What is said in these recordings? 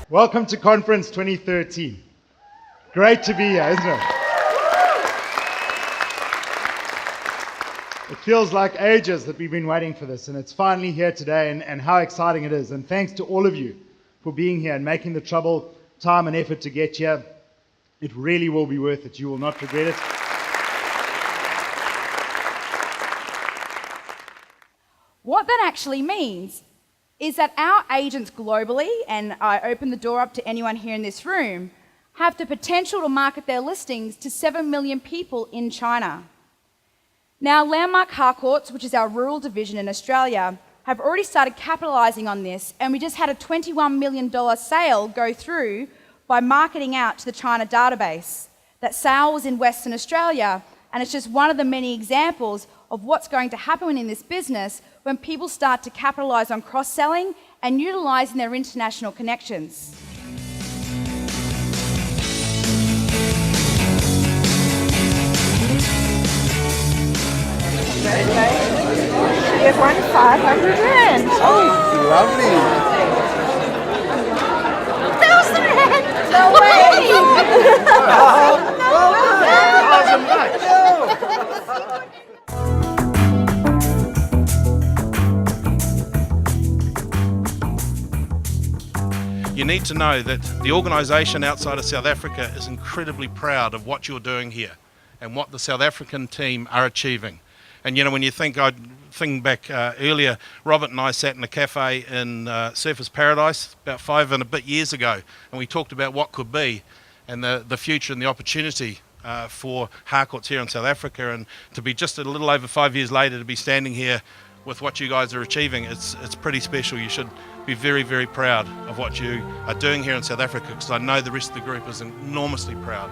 Welcome to Conference 2013. Great to be here, isn't it? It feels like ages that we've been waiting for this, and it's finally here today, and how exciting it is. And thanks to all of you for being here and making the trouble, time, and effort to get here. It really will be worth it. You will not regret it. What that actually means is that our agents globally, and I open the door up to anyone here in this room, have the potential to market their listings to 7 million people in China. Now, Landmark Harcourts, which is our rural division in Australia, have already started capitalising on this, and we just had a $21 million sale go through by marketing out to the China database. That sale was in Western Australia, and it's just one of the many examples of what's going to happen in this business when people start to capitalise on cross-selling and utilising their international connections. You have won 500 rand. Oh, lovely. 1,000 rand. No way. You need to know that the organisation outside of South Africa is incredibly proud of what you're doing here and what the South African team are achieving. And you know, when you think, I think back earlier, Robert and I sat in a cafe in Surfers Paradise about 5 and a bit years ago, and we talked about what could be and the future and the opportunity for Harcourts here in South Africa. And to be just a little over 5 years later, to be standing here with what you guys are achieving, it's pretty special. You should be very, very proud of what you are doing here in South Africa, because I know the rest of the group is enormously proud.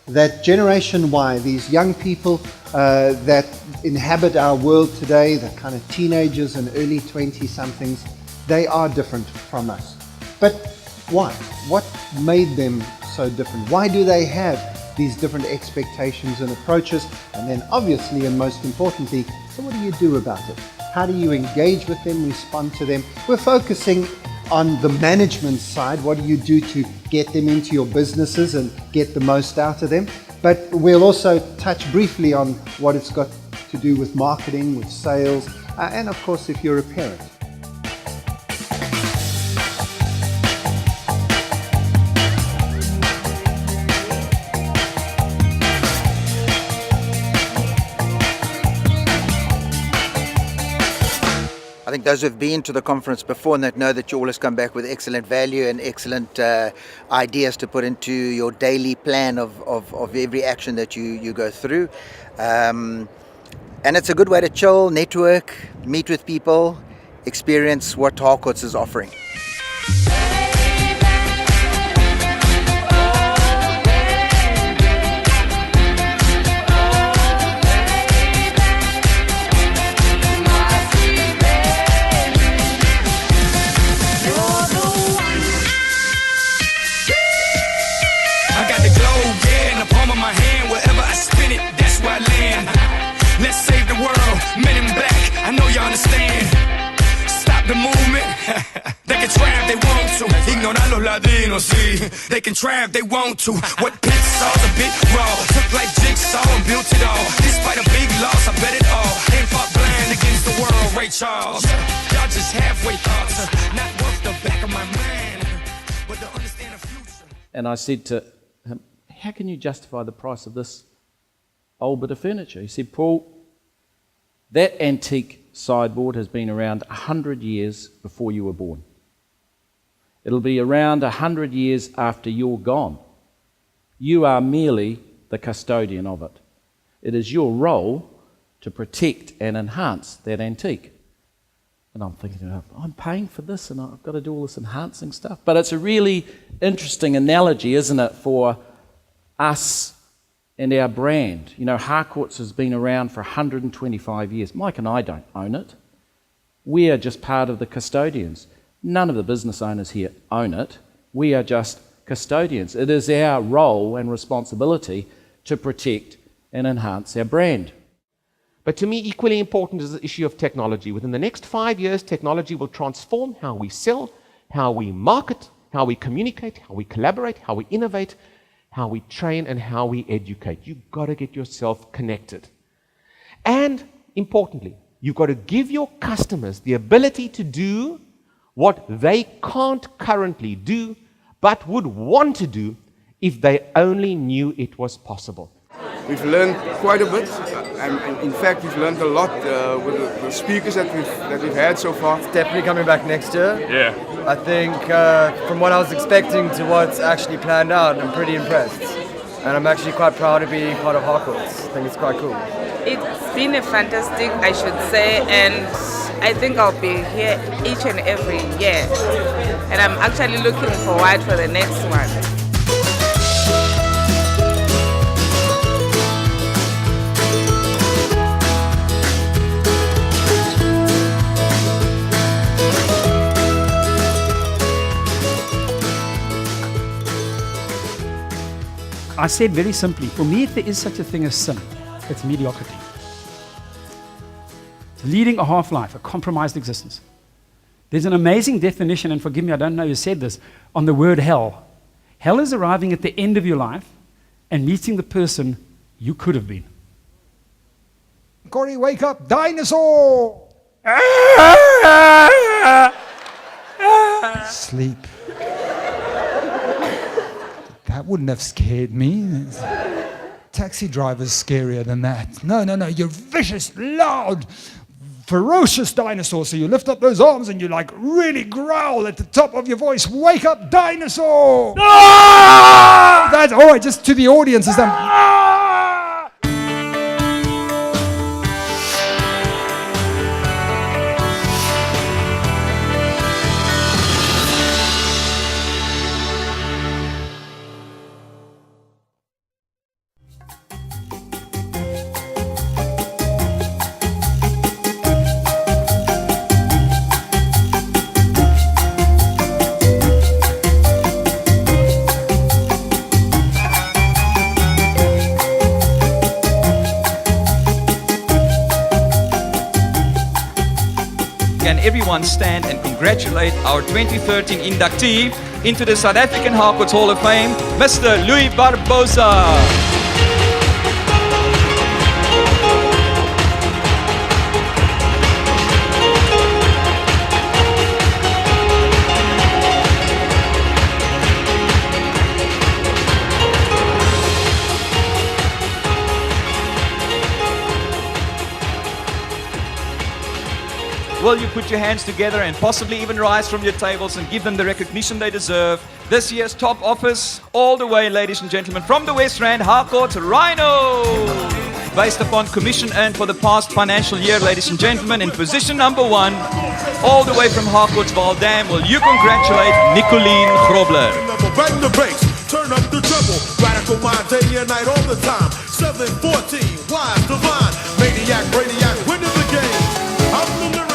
That Generation Y, these young people that inhabit our world today, the kind of teenagers and early 20-somethings, they are different from us. But why? What made them so different? Why do they have these different expectations and approaches? And then obviously, and most importantly, so what do you do about it? How do you engage with them, respond to them? We're focusing on the management side. What do you do to get them into your businesses and get the most out of them? But we'll also touch briefly on what it's got to do with marketing, with sales, and of course if you're a parent. I think those who've been to the conference before and that know that you always come back with excellent value and excellent ideas to put into your daily plan of every action that you go through. And it's a good way to chill, network, meet with people, experience what Harcourts is offering. Let's save the world, men in black, I know you understand. Ladino, see. They can try if they want to. What pits all a bit raw. Took like jigsaw and built it all. Despite a big loss, I bet it all. Hip hop blind against the world, Ray Charles. Y'all just halfway thoughts, not worth the back of my mind, but to understand the future. And I said to him, how can you justify the price of this old bit of furniture? He said, Paul, that antique sideboard has been around 100 years before you were born. It'll be around 100 years after you're gone. You are merely the custodian of it. It is your role to protect and enhance that antique. And I'm thinking, I'm paying for this and I've got to do all this enhancing stuff. But it's a really interesting analogy, isn't it, for us and our brand. You know, Harcourts has been around for 125 years. Mike and I don't own it. We are just part of the custodians. None of the business owners here own it. We are just custodians. It is our role and responsibility to protect and enhance our brand. But to me, equally important is the issue of technology. Within the next 5 years, technology will transform how we sell, how we market, how we communicate, how we collaborate, how we innovate, how we train, and how we educate. You've got to get yourself connected. And importantly, you've got to give your customers the ability to do what they can't currently do, but would want to do if they only knew it was possible. We've learned quite a bit, and in fact we've learned a lot with the speakers that we've had so far. It's definitely coming back next year. Yeah. I think from what I was expecting to what's actually planned out, I'm pretty impressed. And I'm actually quite proud to be part of Harcourts. I think it's quite cool. It's been a fantastic, I should say, and I think I'll be here each and every year. And I'm actually looking forward for the next one. I said very simply, for me, if there is such a thing as sin, it's mediocrity. It's leading a half-life, a compromised existence. There's an amazing definition, and forgive me, I don't know who said this, on the word hell. Hell is arriving at the end of your life and meeting the person you could have been. Corey, wake up, dinosaur! Sleep. That wouldn't have scared me. Taxi driver's scarier than that. No, you're vicious, loud, ferocious dinosaur. So you lift up those arms and you like really growl at the top of your voice. Wake up, dinosaur! Ah! That's all right, just to the audience. Is that... Can everyone stand and congratulate our 2013 inductee into the South African Harcourts Hall of Fame, Mr. Louis Barbosa. Will you put your hands together and possibly even rise from your tables and give them the recognition they deserve? This year's top office, all the way, ladies and gentlemen, from the West Rand, Harcourts Rhino. Based upon commission earned for the past financial year, ladies and gentlemen, in position number 1, all the way from Harcourts Valdam, will you congratulate Nicolene Grobler. Bang the bass, turn up the treble, radical mind day and night all the time. 714, wise, divine, maniac, brainiac, winning the game. I'm the lyrical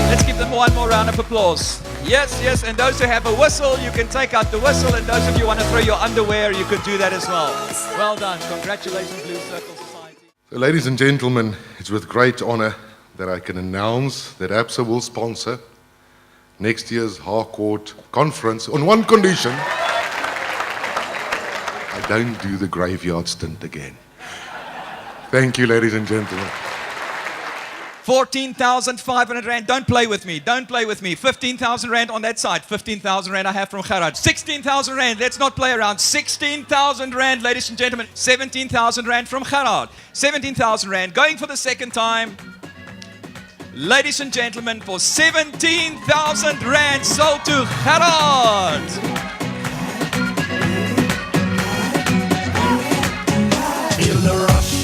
Let's give them one more round of applause. Yes, yes, and those who have a whistle, you can take out the whistle, and those of you who want to throw your underwear, you could do that as well. Well done. Congratulations, Blue Circle Society. So, ladies and gentlemen, it's with great honor that I can announce that ABSA will sponsor next year's Harcourts Conference on one condition: I don't do the graveyard stint again. Thank you, ladies and gentlemen. 14,500 rand. Don't play with me. Don't play with me. 15,000 rand on that side. 15,000 rand I have from Gerard. 16,000 rand. Let's not play around. 16,000 rand, ladies and gentlemen. 17,000 rand from Gerard. 17,000 rand. Going for the second time. Ladies and gentlemen, for 17,000 rand sold to Gerard. Feel the rush.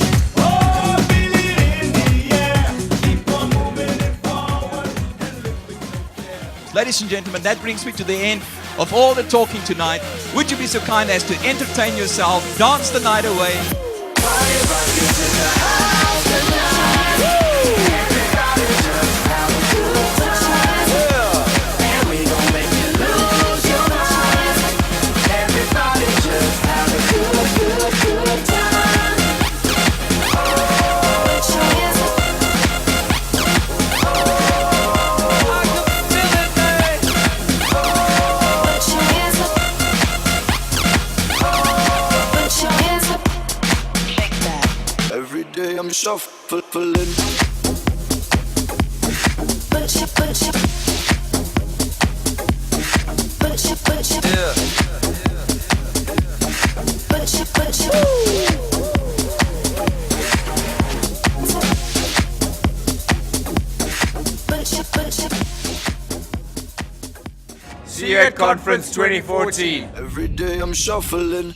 Ladies and gentlemen, that brings me to the end of all the talking tonight. Would you be so kind as to entertain yourself, dance the night away? Every day I'm shuffling. Yeah. See you at Conference 2014. Every day I'm shuffling.